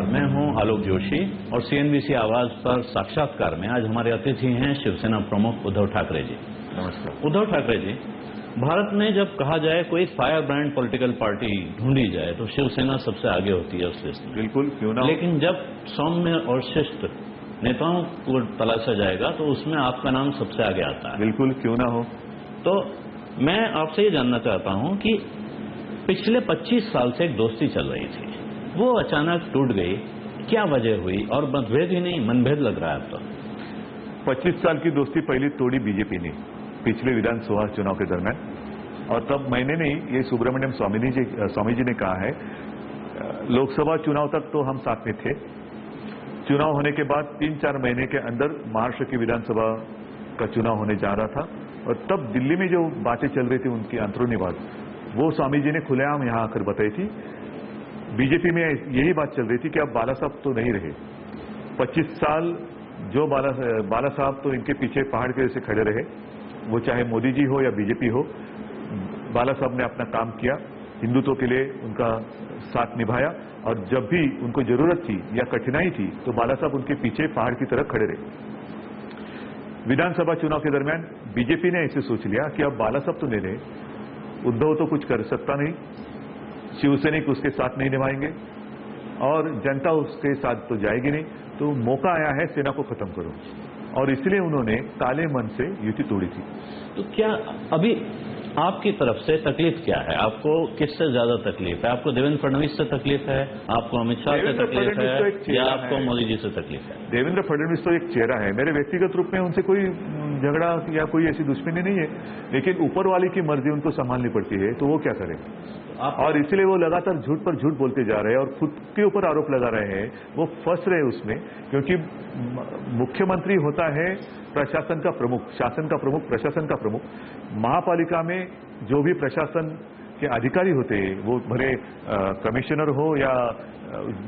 मैं हूं आलोक जोशी और सीएनबीसी आवाज पर साक्षात्कार में आज हमारे अतिथि हैं शिवसेना प्रमुख उद्धव ठाकरे जी। नमस्कार। उद्धव ठाकरे जी, भारत में जब कहा जाए कोई फायर ब्रांड पॉलिटिकल पार्टी ढूंढी जाए तो शिवसेना सबसे आगे होती है उस लिस्ट में। बिल्कुल, क्यों ना हो। लेकिन जब सौम्य और शिष्ट नेताओं को तलाशा जाएगा तो उसमें आपका नाम सबसे आगे आता है। बिल्कुल, क्यों ना हो। तो मैं आपसे ये जानना चाहता हूं कि पिछले 25 साल से एक दोस्ती चल रही थी, वो अचानक टूट गई, क्या वजह हुई? और मतभेद ही नहीं, मनभेद लग रहा है अब तो। 25 साल की दोस्ती पहली तोड़ी बीजेपी ने पिछले विधानसभा चुनाव के दरमियान, और तब मैंने नहीं, ये सुब्रमण्यम स्वामी जी ने कहा है। लोकसभा चुनाव तक तो हम साथ में थे। चुनाव होने के बाद 3-4 महीने के अंदर महाराष्ट्र की विधानसभा का चुनाव होने जा रहा था, और तब दिल्ली में जो बातें चल रही थी उनकी अंदरूनी बात, वो स्वामी जी ने खुलेआम यहां आकर बताई थी। बीजेपी में यही बात चल रही थी कि अब बाला साहब तो नहीं रहे। 25 साल जो बाला साहब तो इनके पीछे पहाड़ के जैसे खड़े रहे, वो चाहे मोदी जी हो या बीजेपी हो। बाला साहब ने अपना काम किया, हिंदुत्व के लिए उनका साथ निभाया, और जब भी उनको जरूरत थी या कठिनाई थी तो बाला साहब उनके पीछे पहाड़ की तरह खड़े रहे। विधानसभा चुनाव के दरमियान बीजेपी ने ऐसे सोच लिया कि अब बाला साहब तो नहीं रहे, उद्धव तो कुछ कर सकता नहीं, शिवसैनिक उसके साथ नहीं निभाएंगे और जनता उसके साथ तो जाएगी नहीं, तो मौका आया है सेना को खत्म करो, और इसलिए उन्होंने काले मन से युति तोड़ी थी। तो क्या अभी आपकी तरफ से तकलीफ क्या है? आपको किससे ज्यादा तकलीफ है? आपको देवेंद्र फडणवीस से तकलीफ है, आपको अमित शाह से तकलीफ है, या आपको मोदी जी से तकलीफ है? देवेंद्र फडणवीस तो एक चेहरा है, मेरे व्यक्तिगत रूप में उनसे कोई झगड़ा या कोई ऐसी दुश्मनी नहीं है, लेकिन ऊपर वाले की मर्जी उनको संभालनी पड़ती है, तो वो क्या करें। और इसलिए वो लगातार झूठ पर झूठ बोलते जा रहे हैं और खुद के ऊपर आरोप लगा रहे हैं। वो फंस रहे हैं उसमें, क्योंकि मुख्यमंत्री होता है प्रशासन का प्रमुख, शासन का प्रमुख, प्रशासन का प्रमुख। महापालिका में जो भी प्रशासन के अधिकारी होते हैं, वो भले कमिश्नर हो या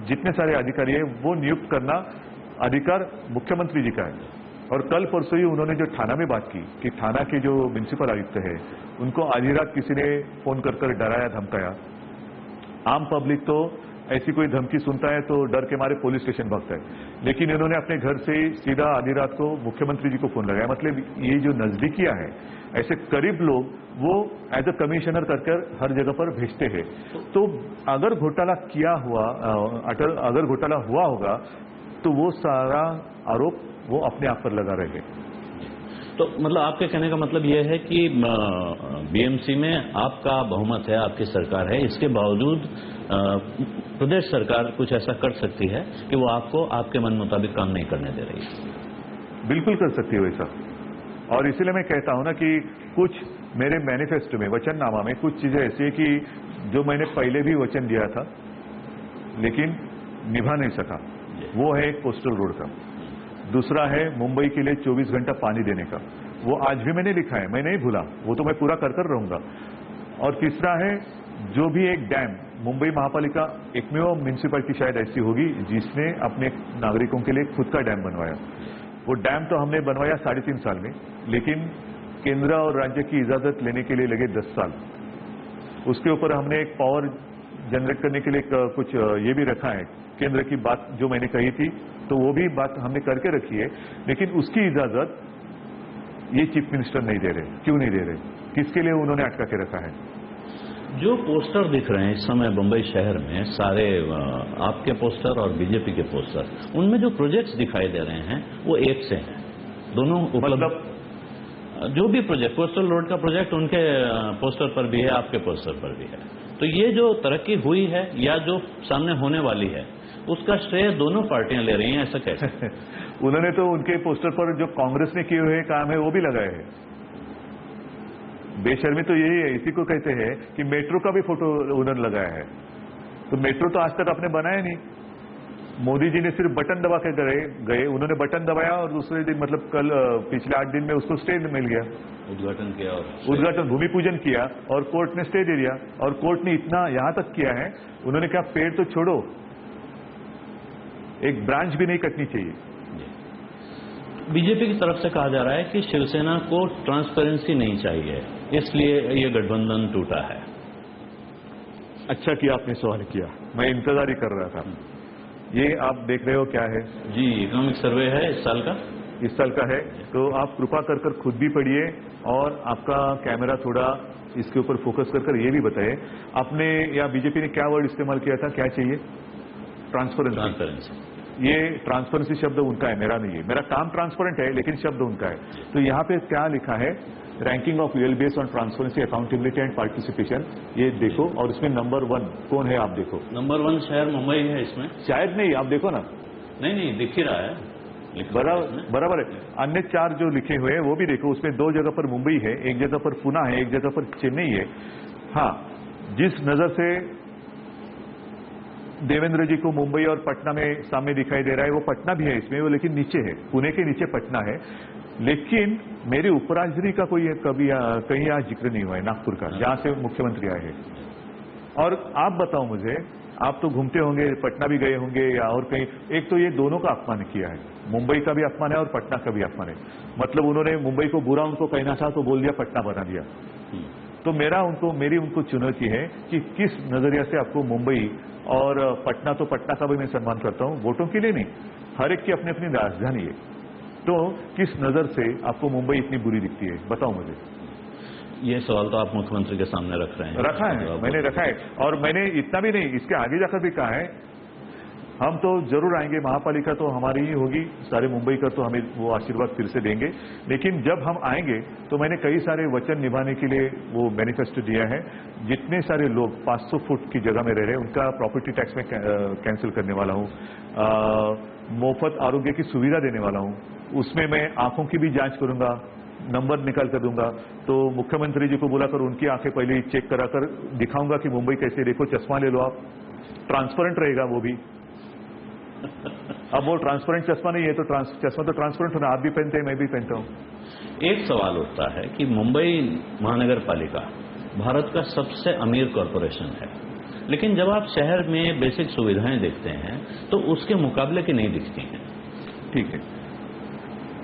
जितने सारे अधिकारी हैं, वो नियुक्त करना अधिकार मुख्यमंत्री जी का है। और कल परसों ही उन्होंने जो थाना में बात की कि थाना के जो म्युनिसिपल आयुक्त है, उनको आधी रात किसी ने फोन कर डराया, धमकाया। आम पब्लिक तो ऐसी कोई धमकी सुनता है तो डर के मारे पुलिस स्टेशन भागता है, लेकिन इन्होंने अपने घर से सीधा आधी रात को मुख्यमंत्री जी को फोन लगाया। मतलब ये जो नजदीकियां है, ऐसे करीब लोग वो एज अ कमिश्नर कर हर जगह पर भेजते हैं। तो अगर घोटाला किया हुआ, अगर घोटाला हुआ होगा तो वो सारा आरोप वो अपने आप पर लगा रहे हैं। तो मतलब आपके कहने का मतलब यह है कि बीएमसी में आपका बहुमत है, आपकी सरकार है, इसके बावजूद प्रदेश सरकार कुछ ऐसा कर सकती है कि वो आपको आपके मन मुताबिक काम नहीं करने दे रही है? बिल्कुल कर सकती है वैसा, और इसीलिए मैं कहता हूं ना कि कुछ मेरे मैनिफेस्टो में, वचननामा में कुछ चीजें ऐसी है कि जो मैंने पहले भी वचन दिया था लेकिन निभा नहीं सका। वो है एक कोस्टल रोड का, दूसरा है मुंबई के लिए 24 घंटा पानी देने का, वो आज भी मैंने लिखा है, मैं नहीं भूला, वो तो मैं पूरा कर रहूंगा। और तीसरा है जो भी एक डैम, मुंबई महापालिका एकमेव म्युनिसिपैलिटी शायद ऐसी होगी जिसने अपने नागरिकों के लिए खुद का डैम बनवाया। वो डैम तो हमने बनवाया 3.5 साल में, लेकिन केंद्र और राज्य की इजाजत लेने के लिए लगे 10 साल। उसके ऊपर हमने एक पावर जनरेट करने के लिए कुछ ये भी रखा है, केंद्र की बात जो मैंने कही थी, तो वो भी बात हमने करके रखी है, लेकिन उसकी इजाजत ये चीफ मिनिस्टर नहीं दे रहे। क्यों नहीं दे रहे? किसके लिए उन्होंने अटका के रखा है? जो पोस्टर दिख रहे हैं इस समय बंबई शहर में, सारे आपके पोस्टर और बीजेपी के पोस्टर, उनमें जो प्रोजेक्ट्स दिखाई दे रहे हैं वो एक से हैं, दोनों मतलब जो भी प्रोजेक्ट, कोस्टल रोड का प्रोजेक्ट उनके पोस्टर पर भी है, आपके पोस्टर पर भी है। तो ये जो तरक्की हुई है या जो सामने होने वाली है, उसका श्रेय दोनों पार्टियां ले रही हैं, ऐसा कैसे? उन्होंने तो उनके पोस्टर पर जो कांग्रेस ने किए हुए काम है वो भी लगाए हैं। बेशर्मी तो यही है, इसी को कहते हैं कि मेट्रो का भी फोटो उन्होंने लगाया है। तो मेट्रो तो आज तक आपने बनाया नहीं, मोदी जी ने सिर्फ बटन दबा के गए, उन्होंने बटन दबाया और दूसरे दिन मतलब कल पिछले 8 दिन में उसको स्टे मिल गया, उद्घाटन किया, उद्घाटन भूमि पूजन किया और कोर्ट ने स्टे दे दिया। और कोर्ट ने इतना यहां तक किया है, उन्होंने कहा पेड़ तो छोड़ो, एक ब्रांच भी नहीं कटनी चाहिए। बीजेपी की तरफ से कहा जा रहा है कि शिवसेना को ट्रांसपेरेंसी नहीं चाहिए, इसलिए ये गठबंधन टूटा है। अच्छा किया आपने सवाल किया, मैं इंतजार ही कर रहा था। ये आप देख रहे हो क्या है? जी, इकोनॉमिक सर्वे है इस साल का। इस साल का है, तो आप कृपा कर कर खुद भी पढ़िए और आपका कैमरा थोड़ा इसके ऊपर फोकस कर ये भी बताइए, आपने या बीजेपी ने क्या वर्ड इस्तेमाल किया था, क्या चाहिए? ट्रांसपेरेंसी। ये ट्रांसपेरेंसी शब्द उनका है, मेरा नहीं है। मेरा काम ट्रांसपेरेंट है, लेकिन शब्द उनका है। तो यहाँ पे क्या लिखा है? Ranking of UL based on transparency, accountability and participation. ये देखो, और इसमें नंबर 1 कौन है आप देखो। नंबर 1 शहर मुंबई है इसमें। शायद नहीं, आप देखो ना। नहीं, दिख ही रहा है, बराबर है। अन्य 4 जो लिखे हुए हैं वो भी देखो, उसमें 2 जगह पर मुंबई है, एक जगह पर पुणे है, एक जगह पर चेन्नई है। हाँ, जिस नजर से देवेंद्र जी को मुंबई और पटना में सामने दिखाई दे रहा है, वो पटना भी है इसमें, वो लेकिन नीचे है, पुणे के नीचे पटना है। लेकिन मेरे उपराजधानी का कोई कभी कहीं यहाँ जिक्र नहीं हुआ है, नागपुर का, जहां से मुख्यमंत्री आए हैं। और आप बताओ मुझे, आप तो घूमते होंगे, पटना भी गए होंगे या और कहीं, एक तो ये दोनों का अपमान किया है, मुंबई का भी अपमान है और पटना का भी अपमान है। मतलब उन्होंने मुंबई को बुरा उनको कहना था तो बोल दिया, पटना बना दिया। तो मेरी उनको चुनौती है कि किस नजरिया से आपको मुंबई और पटना, तो पटना का भी मैं सम्मान करता हूं, वोटों के लिए नहीं, हर एक की अपनी अपनी राजधानी है, तो किस नजर से आपको मुंबई इतनी बुरी दिखती है, बताओ मुझे। ये सवाल तो आप मुख्यमंत्री के सामने रख रहे हैं। रखा है, मैंने रखा है, और मैंने इतना भी नहीं, इसके आगे जाकर भी कहा है, हम तो जरूर आएंगे, महापालिका तो हमारी ही होगी, सारे मुंबई का तो हमें वो आशीर्वाद फिर से देंगे। लेकिन जब हम आएंगे तो मैंने कई सारे वचन निभाने के लिए वो मैनिफेस्टो दिया है। जितने सारे लोग 500 फुट की जगह में रह रहे हैं, उनका प्रॉपर्टी टैक्स में कैंसिल करने वाला हूं, मुफ्त आरोग्य की सुविधा देने वाला हूं, उसमें मैं आंखों की भी जांच करूंगा, नंबर निकाल कर दूंगा। तो मुख्यमंत्री जी को बुलाकर उनकी आंखें पहले ही चेक कराकर दिखाऊंगा कि मुंबई कैसे, देखो चश्मा ले लो आप, ट्रांसपेरेंट रहेगा वो भी। अब वो ट्रांसपेरेंट चश्मा नहीं है, तो चश्मा तो ट्रांसपेरेंट होना, आप भी पहनते हैं, मैं भी पहनता हूं। एक सवाल उठता है कि मुंबई महानगर पालिका भारत का सबसे अमीर कॉरपोरेशन है, लेकिन जब आप शहर में बेसिक सुविधाएं देखते हैं तो उसके मुकाबले की नहीं दिखती हैं। ठीक है,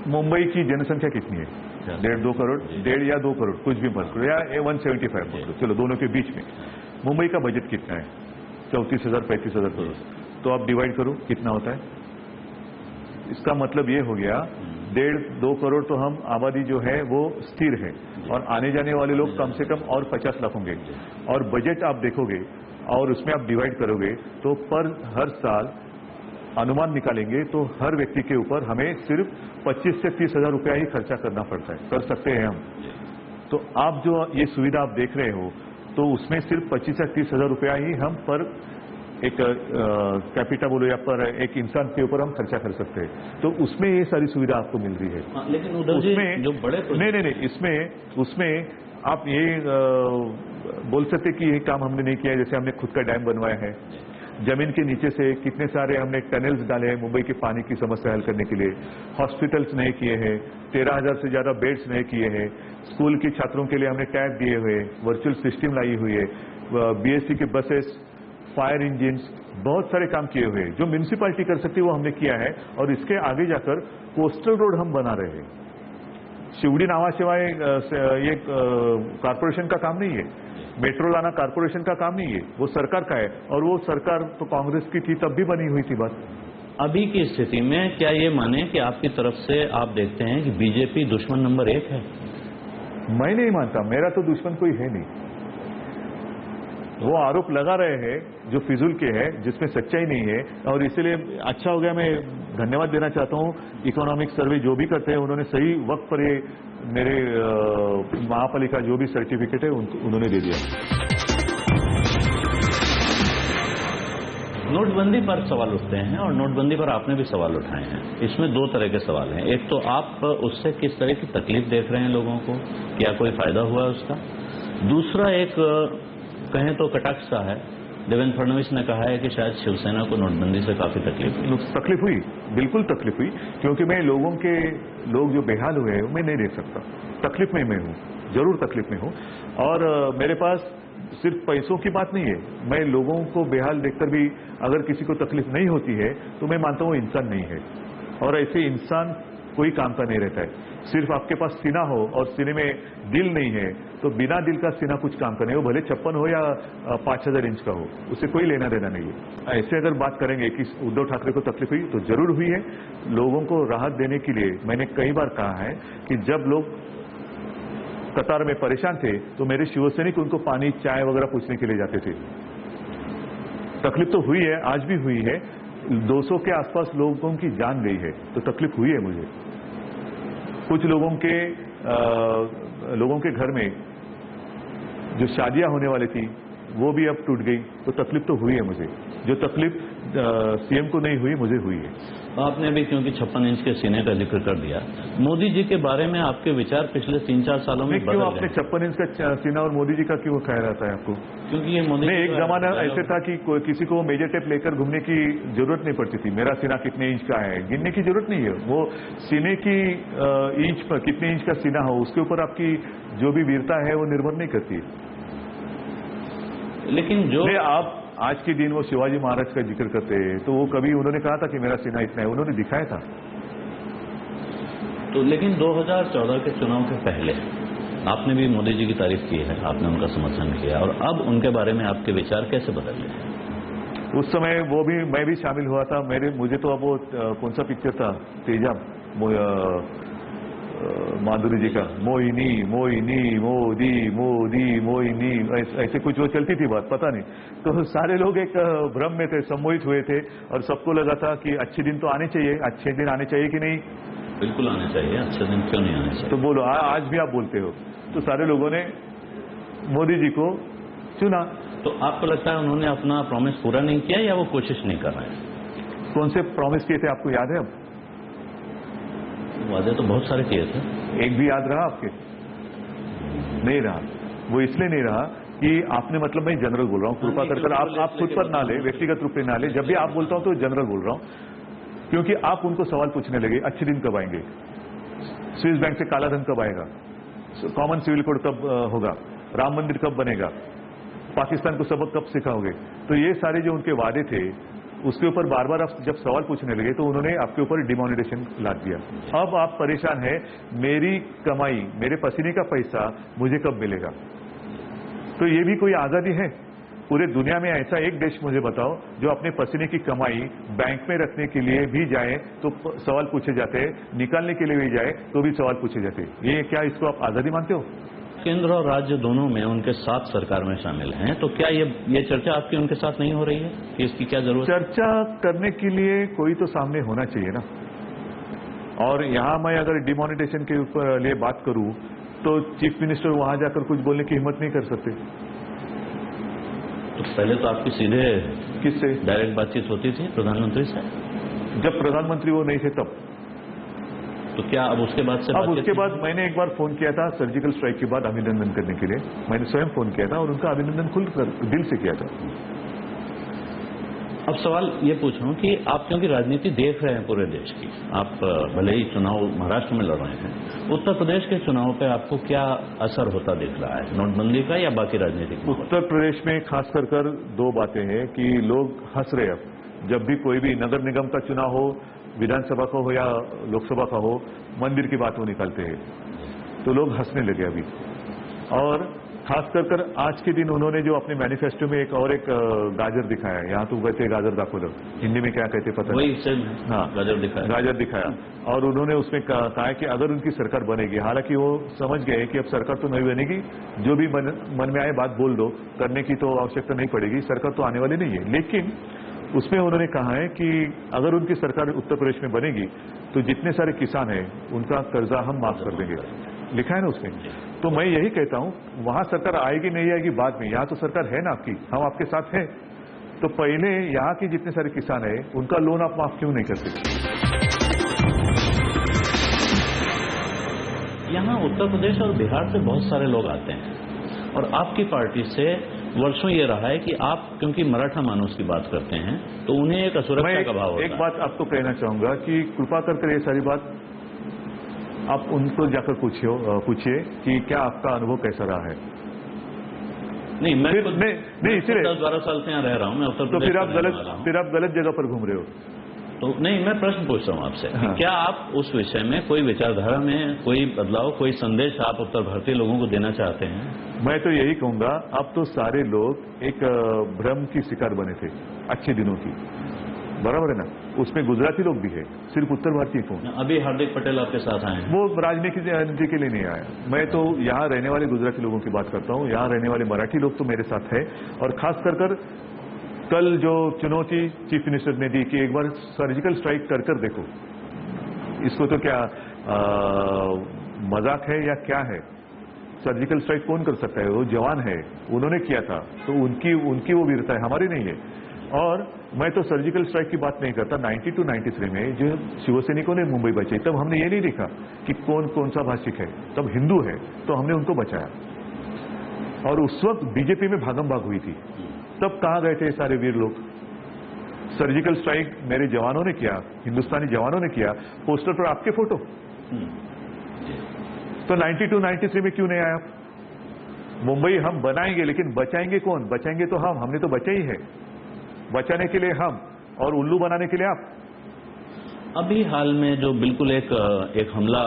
मुंबई की जनसंख्या कितनी है? 1.5-2 करोड़, 1.5 या 2 करोड़, कुछ भी पकड़ो, या 175 पकड़ो, चलो दोनों के बीच में। मुंबई का बजट कितना है? 34,000-35,000 करोड़। तो आप डिवाइड करो, कितना होता है? इसका मतलब ये हो गया 1.5-2 करोड़, तो हम आबादी जो है वो स्थिर है, और आने जाने वाले लोग कम से कम और 50 लाख होंगे। और बजट आप देखोगे और उसमें आप डिवाइड करोगे तो पर हर साल अनुमान निकालेंगे तो हर व्यक्ति के ऊपर हमें सिर्फ 25 से 30 हजार रुपया ही खर्चा करना पड़ता है, कर सकते हैं हम। तो आप जो ये सुविधा आप देख रहे हो, तो उसमें सिर्फ 25 से 30 हजार रुपया ही हम पर एक कैपिटा बोलो या पर एक इंसान के ऊपर हम खर्चा कर सकते हैं। तो उसमें ये सारी सुविधा आपको मिल रही है। लेकिन उधर उसमें जो बड़े नहीं, उसमें आप ये बोल सकते कि ये काम हमने नहीं किया है। जैसे हमने खुद का डैम बनवाया है, जमीन के नीचे से कितने सारे हमने टनल्स डाले हैं मुंबई के पानी की समस्या हल करने के लिए, हॉस्पिटल्स नए किए हैं, 13,000 से ज्यादा बेड्स नए किए हैं, स्कूल के छात्रों के लिए हमने टैब दिए हुए, वर्चुअल सिस्टम लाई हुई है, बीएससी के बसेस, फायर इंजिन, बहुत सारे काम किए हुए हैं जो म्यूनिसिपैलिटी कर सकती है, वो हमने किया है। और इसके आगे जाकर कोस्टल रोड हम बना रहे हैं। शिवड़ी नावाशिवाय ये कारपोरेशन का काम नहीं है, मेट्रो लाना कारपोरेशन का काम नहीं है, वो सरकार का है। और वो सरकार तो कांग्रेस की थी, तब भी बनी हुई थी बात। अभी की स्थिति में क्या ये माने कि आपकी तरफ से आप देखते हैं कि बीजेपी दुश्मन नंबर 1 है? मैं नहीं मानता, मेरा तो दुश्मन कोई है नहीं। वो आरोप लगा रहे हैं जो फिजूल के हैं, जिसमें सच्चाई नहीं है। और इसीलिए अच्छा हो गया, मैं धन्यवाद देना चाहता हूं इकोनॉमिक सर्वे जो भी करते हैं, उन्होंने सही वक्त पर ये मेरे महापालिका जो भी सर्टिफिकेट है उन्होंने दे दिया। नोटबंदी पर सवाल उठते हैं, और नोटबंदी पर आपने भी सवाल उठाए हैं। इसमें 2 तरह के सवाल हैं। एक तो आप उससे किस तरह की तकलीफ देख रहे हैं लोगों को, क्या कोई फायदा हुआ है उसका? दूसरा एक कहें तो कटाक्ष सा है, देवेंद्र फडणवीस ने कहा है कि शायद शिवसेना को नोटबंदी से काफी तकलीफ हुई, बिल्कुल तकलीफ हुई, क्योंकि मैं लोग जो बेहाल हुए हैं मैं नहीं देख सकता। तकलीफ में मैं हूं, जरूर तकलीफ में हूं। और मेरे पास सिर्फ पैसों की बात नहीं है, मैं लोगों को बेहाल देखकर भी अगर किसी को तकलीफ नहीं होती है तो मैं मानता हूं इंसान नहीं है। और ऐसे इंसान कोई काम का नहीं रहता है। सिर्फ आपके पास सीना हो और सीने में दिल नहीं है तो बिना दिल का सीना कुछ काम का नहीं, वो भले 56 हो या 5000 इंच का हो, उससे कोई लेना देना नहीं है। ऐसे अगर बात करेंगे कि उद्धव ठाकरे को तकलीफ हुई तो जरूर हुई है। लोगों को राहत देने के लिए मैंने कई बार कहा है कि जब लोग कतार में परेशान थे तो मेरे शिवसैनिक उनको पानी चाय वगैरह पूछने के लिए जाते थे। तकलीफ तो हुई है, आज भी हुई है। 200 के आसपास लोगों की जान गई है तो तकलीफ हुई है मुझे। कुछ लोगों के घर में जो शादियां होने वाली थी वो भी अब टूट गई तो तकलीफ तो हुई है मुझे। जो तकलीफ सीएम को नहीं हुई मुझे हुई है। आपने अभी क्योंकि 56 इंच के सीने का जिक्र कर दिया, मोदी जी के बारे में आपके विचार पिछले 3-4 सालों में क्यों आपने 56 इंच का सीना और मोदी जी का क्यों ख्याल रहता है आपको? क्योंकि ये मोदी एक जमाना ऐसे था कि किसी को मेजर टेप लेकर घूमने की जरूरत नहीं पड़ती थी। मेरा सीना कितने इंच का है गिनने की जरूरत नहीं है। वो सीने की इंच पर कितने इंच का सीना हो उसके ऊपर आपकी जो भी वीरता है वो निर्भर नहीं करती। लेकिन जो आप आज के दिन वो शिवाजी महाराज का जिक्र करते हैं तो वो कभी उन्होंने कहा था कि मेरा सीना इतना है, उन्होंने दिखाया था। तो लेकिन 2014 के चुनाव के पहले आपने भी मोदी जी की तारीफ की है, आपने उनका समर्थन किया, और अब उनके बारे में आपके विचार कैसे बदल गए? उस समय वो भी मैं भी शामिल हुआ था। मुझे तो अब वो कौन सा पिक्चर था तेजा माधुरी जी का, मोहिनी मोहिनी मोदी मोदी मोहिनी, ऐसे कुछ वो चलती थी बात, पता नहीं। तो सारे लोग एक भ्रम में थे, सम्मोहित हुए थे और सबको लगा था कि अच्छे दिन तो आने चाहिए। अच्छे दिन आने चाहिए कि नहीं? बिल्कुल आने चाहिए, अच्छे दिन क्यों नहीं आने चाहिए? तो बोलो, आज भी आप बोलते हो। तो सारे लोगों ने मोदी जी को चुना। तो आपको लगता है उन्होंने अपना प्रॉमिस पूरा नहीं किया या वो कोशिश नहीं कर रहे हैं? कौन से प्रॉमिस किए थे आपको याद है? अब वादे तो बहुत सारे किए थे, एक भी याद रहा आपके? नहीं रहा। वो इसलिए नहीं रहा कि आपने, मतलब मैं जनरल बोल रहा हूँ, कृपा कर आप खुद पर ना ले, व्यक्तिगत रूप में ना ले। जब भी आप बोलता हूं तो जनरल बोल रहा हूं, क्योंकि आप उनको सवाल पूछने लगे अच्छे दिन कब आएंगे, स्विस बैंक से काला धन कब आएगा, कॉमन सिविल कोड कब होगा, राम मंदिर कब बनेगा, पाकिस्तान को सबक कब सिखाओगे। तो ये सारे जो उनके वादे थे उसके ऊपर बार बार आप जब सवाल पूछने लगे तो उन्होंने आपके ऊपर डिमोनेटाइजेशन लाद दिया। अब आप परेशान हैं, मेरी कमाई, मेरे पसीने का पैसा मुझे कब मिलेगा? तो ये भी कोई आजादी है? पूरे दुनिया में ऐसा एक देश मुझे बताओ जो अपने पसीने की कमाई बैंक में रखने के लिए भी जाए तो सवाल पूछे जाते हैं, निकालने के लिए भी जाए तो भी सवाल पूछे जाते हैं। ये क्या इसको आप आजादी मानते हो? केंद्र और राज्य दोनों में उनके साथ सरकार में शामिल हैं, तो क्या ये चर्चा आपकी उनके साथ नहीं हो रही है कि इसकी क्या जरूरत? चर्चा करने के लिए कोई तो सामने होना चाहिए ना। और यहां मैं अगर डिमोनेटाइजेशन के ऊपर लिए बात करूं तो चीफ मिनिस्टर वहां जाकर कुछ बोलने की हिम्मत नहीं कर सकते। तो पहले तो आपकी सीधे किससे डायरेक्ट बातचीत होती थी? प्रधानमंत्री से। जब प्रधानमंत्री वो नहीं थे तब। तो क्या अब उसके बाद से? अब उसके बाद मैंने एक बार फोन किया था सर्जिकल स्ट्राइक के बाद अभिनंदन करने के लिए। मैंने स्वयं फोन किया था और उनका अभिनंदन खुलकर दिल से किया था। अब सवाल ये पूछ रहा हूं कि आप क्योंकि राजनीति देख रहे हैं पूरे देश की, आप भले ही चुनाव महाराष्ट्र में लड़ रहे हैं, उत्तर प्रदेश के चुनाव पे आपको क्या असर होता दिख रहा है, नोटबंदी का या बाकी राजनीतिक? उत्तर प्रदेश में खास कर दो बातें हैं कि लोग हंस रहे। अब जब भी कोई भी नगर निगम का चुनाव हो, विधानसभा का हो या लोकसभा का हो, मंदिर की बात वो निकालते हैं तो लोग हंसने लगे अभी। और खास कर आज के दिन उन्होंने जो अपने मैनिफेस्टो में एक गाजर दिखाया, यहाँ तो कहते गाजर दाखोलो, हिंदी में क्या कहते पता वही नहीं। हाँ, गाजर दिखाया और उन्होंने उसमें कहा है कि अगर उनकी सरकार बनेगी, हालांकि वो समझ गए कि अब सरकार तो नहीं बनेगी, जो भी मन में आए बात बोल दो, करने की तो आवश्यकता नहीं पड़ेगी, सरकार तो आने वाली नहीं है। लेकिन उसमें उन्होंने कहा है कि अगर उनकी सरकार उत्तर प्रदेश में बनेगी तो जितने सारे किसान हैं उनका कर्जा हम माफ कर देंगे, लिखा है ना उसमें। तो मैं यही कहता हूं, वहां सरकार आएगी नहीं आएगी बाद में, यहां तो सरकार है ना आपकी, हम आपके साथ हैं। तो पहले यहां के जितने सारे किसान हैं उनका लोन आप माफ क्यों नहीं करते? यहां उत्तर प्रदेश और बिहार से बहुत सारे लोग आते हैं और आपकी पार्टी से वर्षों ये रहा है कि आप क्योंकि मराठा मानुस की बात करते हैं तो उन्हें एक असुरक्षा का भाव होता है। एक बात आपको कहना चाहूंगा कि कृपा कर ये सारी बात आप उनको जाकर पूछिए कि क्या आपका अनुभव कैसा रहा है। नहीं, मैं नहीं, इसीलिए 10-12 साल से यहाँ रह रहा हूँ मैं उत्तर प्रदेश। तो फिर आप गलत जगह पर घूम रहे हो। तो नहीं, मैं प्रश्न पूछ रहा हूं आपसे कि क्या आप उस विषय में कोई विचारधारा में कोई बदलाव, कोई संदेश आप उत्तर भारतीय लोगों को देना चाहते हैं? मैं तो यही कहूंगा, अब तो सारे लोग एक भ्रम की शिकार बने थे अच्छे दिनों की, बराबर है ना? उसमें गुजराती लोग भी है, सिर्फ उत्तर भारतीय कौन? अभी हार्दिक पटेल आपके साथ आए हैं। वो राजनीति के लिए नहीं आया। मैं तो यहाँ रहने वाले गुजराती लोगों की बात करता हूँ। यहाँ रहने वाले मराठी लोग तो मेरे साथ है, और खास कर कल जो चुनौती चीफ मिनिस्टर ने दी कि एक बार सर्जिकल स्ट्राइक कर देखो, इसको तो क्या मजाक है या क्या है? सर्जिकल स्ट्राइक कौन कर सकता है? वो जवान है, उन्होंने किया था, तो उनकी वो वीरता है, हमारी नहीं है। और मैं तो सर्जिकल स्ट्राइक की बात नहीं करता। 92-93 में जो शिवसैनिकों ने मुंबई बचाई, तब हमने ये नहीं देखा कि कौन सा भाषिक है, तब हिंदू है, तो हमने उनको बचाया। और उस वक्त बीजेपी में भागम भाग हुई थी, तब कहाँ गए थे सारे वीर लोग? सर्जिकल स्ट्राइक मेरे जवानों ने किया, हिंदुस्तानी जवानों ने किया, पोस्टर पर आपके फोटो। तो 92-93 में क्यों नहीं आया? मुंबई हम बनाएंगे, लेकिन बचाएंगे कौन? बचाएंगे तो हमने तो बचा ही है। बचाने के लिए हम और उल्लू बनाने के लिए आप। अभी हाल में जो बिल्कुल एक हमला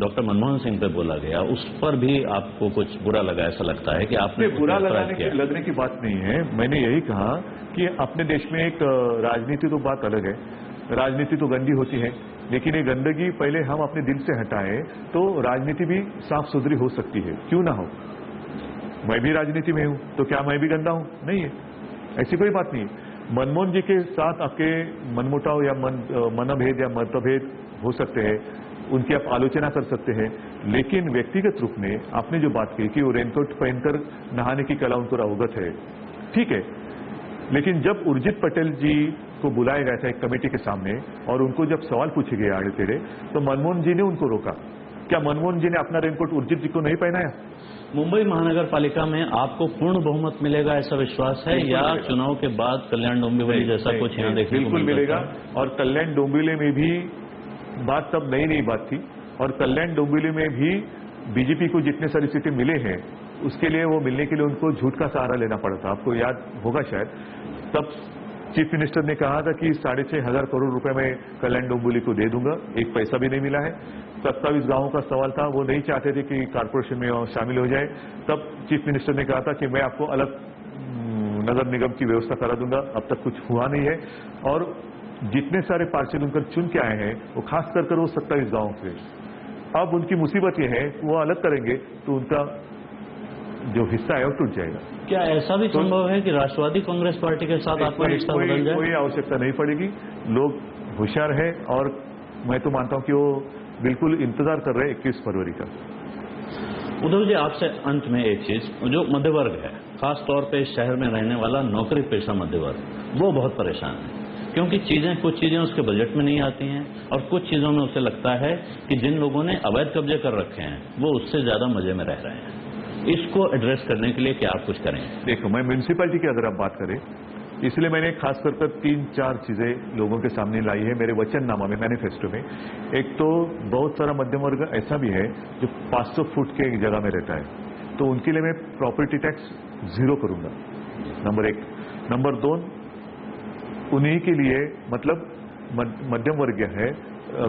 डॉक्टर मनमोहन सिंह पे बोला गया, उस पर भी आपको कुछ बुरा लगा, ऐसा लगता है कि आपने बुरा लगने की बात नहीं है। मैंने यही कहा कि अपने देश में एक राजनीति तो बात अलग है, राजनीति तो गंदी होती है, लेकिन ये गंदगी पहले हम अपने दिल से हटाएं तो राजनीति भी साफ सुथरी हो सकती है, क्यों ना हो? मैं भी राजनीति में हूं, तो क्या मैं भी गंदा हूं? नहीं है, ऐसी कोई बात नहीं। मनमोहन जी के साथ आपके मनमुटाव या मनभेद या मतभेद हो सकते हैं, उनकी आप आलोचना कर सकते हैं, लेकिन व्यक्तिगत रूप में आपने जो बात की कि वो रेनकोट पहनकर नहाने की कला उनको अवगत है, ठीक है। लेकिन जब उर्जित पटेल जी को बुलाया गया था एक कमेटी के सामने और उनको जब सवाल पूछे गए आड़े टेढ़े, तो मनमोहन जी ने उनको रोका। क्या मनमोहन जी ने अपना रेनकोट उर्जित जी को नहीं पहनाया? मुंबई महानगर पालिका में आपको पूर्ण बहुमत मिलेगा, ऐसा विश्वास है, या चुनाव के बाद कल्याण डोंबिवली जैसा कुछ यहाँ देखने को बिल्कुल मिलेगा। और कल्याण डोंबिवली में भी बात तब नई बात थी, और कल्याण डोंबिवली में भी बीजेपी को जितने सारी सीटें मिले हैं, उसके लिए वो मिलने के लिए उनको झूठ का सहारा लेना पड़ा था। आपको याद होगा शायद, तब चीफ मिनिस्टर ने कहा था कि 6,500 करोड़ रुपए मैं कल्याण डोंबिवली को दे दूंगा, एक पैसा भी नहीं मिला है। 27 गांवों का सवाल था, वो नहीं चाहते थे कि कारपोरेशन में शामिल हो जाए। तब चीफ मिनिस्टर ने कहा था कि मैं आपको अलग नगर निगम की व्यवस्था करा दूंगा। अब तक कुछ हुआ नहीं है, और जितने सारे पार्षद उनकर चुन के आए हैं वो खास कर वो 27 गांवों से। अब उनकी मुसीबत ये है, वो अलग करेंगे तो उनका जो हिस्सा है वो टूट जाएगा। क्या ऐसा भी संभव है कि राष्ट्रवादी कांग्रेस पार्टी के साथ आपका रिश्ता बदल जाए? कोई आवश्यकता नहीं पड़ेगी, लोग होशियार है, और मैं तो मानता हूं कि वो बिल्कुल इंतजार कर रहे हैं 21 फरवरी का। उद्धव जी, आपसे अंत में एक चीज, जो मध्य वर्ग है, खास तौर पे शहर में रहने वाला नौकरी पेशा मध्य वर्ग, वो बहुत परेशान है, क्योंकि कुछ चीजें उसके बजट में नहीं आती हैं, और कुछ चीजों में उसे लगता है कि जिन लोगों ने अवैध कब्जे कर रखे हैं वो उससे ज्यादा मजे में रह रहे हैं। इसको एड्रेस करने के लिए क्या आप कुछ करें? देखो, मैं म्यूनिसिपैलिटी की अगर आप बात करें, इसलिए मैंने खास कर 3-4 चीजें लोगों के सामने लाई है मेरे वचननामा में, मैनिफेस्टो में। एक तो बहुत सारा मध्यम वर्ग ऐसा भी है जो 500 फुट के एक जगह में रहता है, तो उनके लिए मैं प्रॉपर्टी टैक्स 0 करूंगा, नंबर 1। नंबर 2, उन्हीं के लिए, मतलब मध्यम वर्ग है,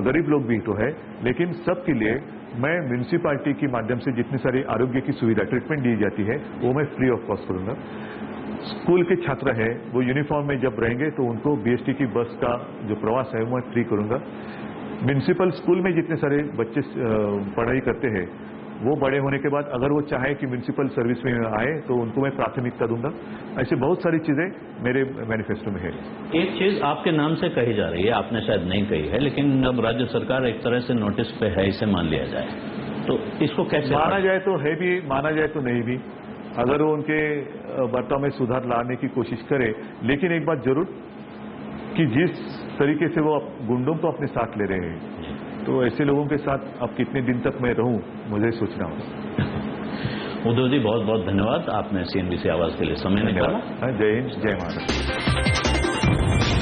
गरीब लोग भी तो है, लेकिन सबके लिए मैं म्यूनिसिपैलिटी के माध्यम से जितनी सारी आरोग्य की सुविधा, ट्रीटमेंट दी जाती है, वो मैं फ्री ऑफ कॉस्ट करूंगा। स्कूल के छात्र हैं, वो यूनिफॉर्म में जब रहेंगे तो उनको बीएसटी की बस का जो प्रवास है वो मैं फ्री करूंगा। म्यूनिसिपल स्कूल में जितने सारे बच्चे पढ़ाई करते हैं, वो बड़े होने के बाद अगर वो चाहे कि म्यूनिसिपल सर्विस में आए तो उनको मैं प्राथमिकता दूंगा। ऐसी बहुत सारी चीजें मेरे मैनिफेस्टो में है। एक चीज आपके नाम से कही जा रही है, आपने शायद नहीं कही है, लेकिन अब राज्य सरकार एक तरह से नोटिस पे है, इसे मान लिया जाए तो इसको कैसे माना जाए? तो है भी, माना जाए तो नहीं भी। अगर वो उनके बर्ताव में सुधार लाने की कोशिश करे, लेकिन एक बात जरूर कि जिस तरीके से वो गुंडों को अपने साथ ले रहे हैं, तो ऐसे लोगों के साथ अब कितने दिन तक मैं रहूं, मुझे सोचना होगा। उद्धव जी, बहुत बहुत धन्यवाद, आपने CNBC आवाज के लिए समय निकाला। जय हिंद, जय महाराष्ट्र।